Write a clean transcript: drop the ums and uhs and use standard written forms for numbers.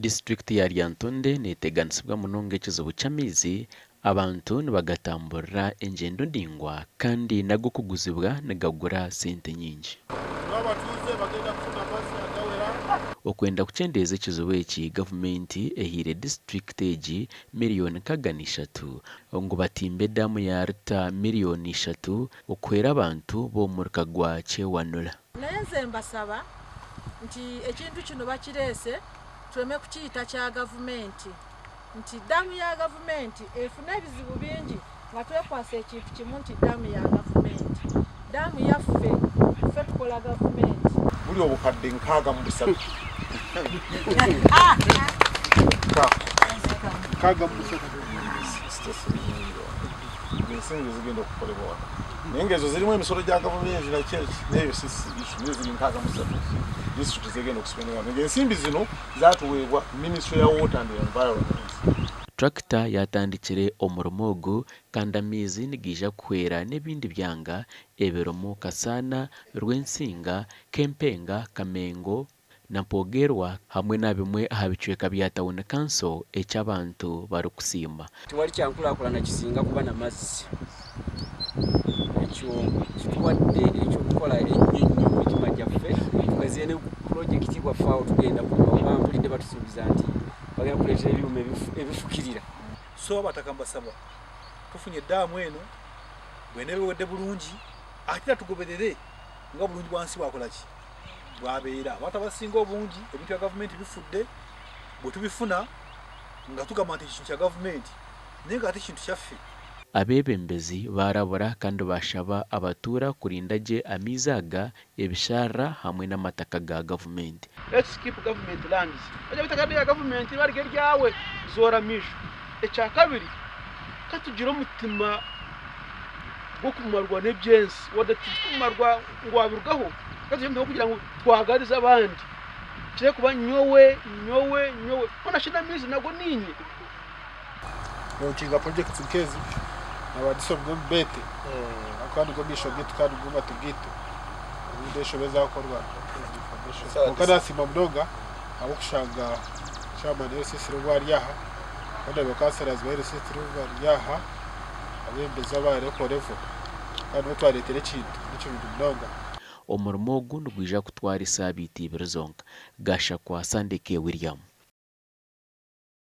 District ya Lyantonde neteganisibwa munonga ekizibu ky'amaizi abantu nibagatambura engendo ndingwa kandi nago kuguzibwa nigagura sente nyingi. Okwenda kucendeeza ekizibu eki gavumenti ehiire district egi miriyooni 3 ngo batimbe daamu ya lita miriyooni 3 okuhwera abantu b'omurika gwa kyewanura. Naye mbasaba nti ekintu kino bakireese tuleme kukiyita kya gavumenti nti daamu ya gavumenti efuna ebizibu bingi nga twekwasa ekintu kimu nti daamu ya gavumenti. Daamu yaffe ffe tukola gavumenti. Buli obukadde 63 ensimbi zigenda okukolebwa naye ng'ezo zirimu emisolo gya gavumenti nayo ziri 63 disitulikiti zigenda okusibwa ng'ensimbi zino zaatuweebwa Ministry ya Water and Environment. Tractor yatandikire omurimo ogu kandi amaizi nigiija kuhwera n'ebindi byanga ebiromo Kasana, Rwensinga, Kempenga, Kamengo na Mpogerwa hamwe na bimwe aha bicweka bya Town Council eky'abantu barikusiima. Tiwali kyankulaakulana kisinga kuba n'amazzi. Ekyo kituwadde ekyokukola ennyo mu mitima gyaffe tugaziye ne pulojekiti bwaffe awo tugenda kuba mpulidde batusuubiza nti bagenda kuleeta ebyuma ebifukirira. So abataka mbasaba tufunye daamu eno bweneewedde bulungi ate tugoberere nga bulungi bwansi bwakola ki bwabeera abantu abasinga obungi ebintu bya gavumenti bifudde bwe tubifuna nga tugamba nti ekintu kya gavumenti naye nga ate kintu kyaffe. Abebembezi barabura kandi bashaba abatura kurinda gye amaizi aga ebisharra hamwe n'amataka ga gavumenti. Let's keep government lands. Aje bitaka bya government barike ryawe zora misho. Ekya kabiri katugira umutima gwo kumarwa n'ebyensi wada tukumarwa ngwabirugaho katugira kugira ngo twagariza abandi kire kuba nyowe bona shina mizi nago ninyi okinga project nkezi abadiso mbete akandi go misho gitu kandi guma tugito ndesho beza akorwa okada sima mdoga abukushanga chama ne sisi rwariyaha kandi bakasera zibere sisi rwariyaha abembeza bare korevo kandi batwaretere kintu nicyo bintu mdoga. Omurimo ogu nigwija kutwara isaabiti 2 zonka. Gasha kwa Sandeke William.